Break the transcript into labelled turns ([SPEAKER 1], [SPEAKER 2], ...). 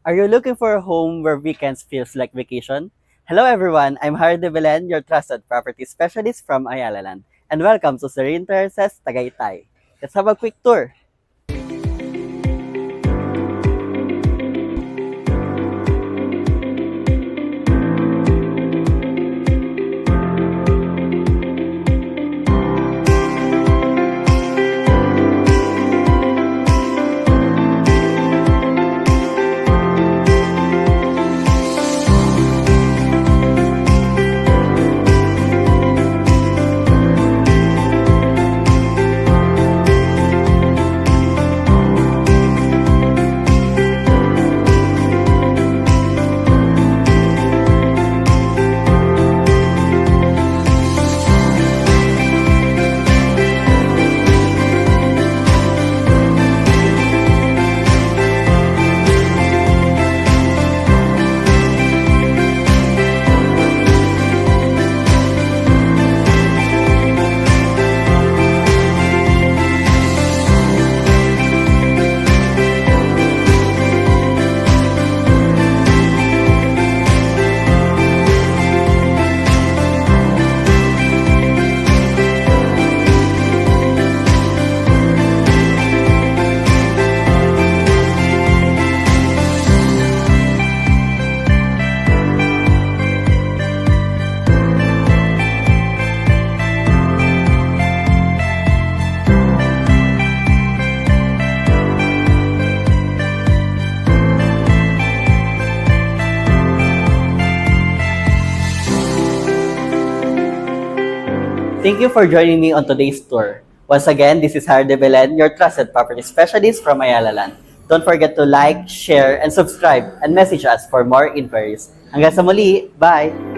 [SPEAKER 1] Are you looking for a home where weekends feels like vacation? Hello everyone, I'm Harry De Belen, your trusted property specialist from Ayala Land, and welcome to Serene Terraces, Tagaytay. Let's have a quick tour. Thank you for joining me on today's tour. Once again, this is Harry De Belen, your trusted property specialist from Ayala Land. Don't forget to like, share, and subscribe, and message us for more inquiries. Hanggang sa muli, bye!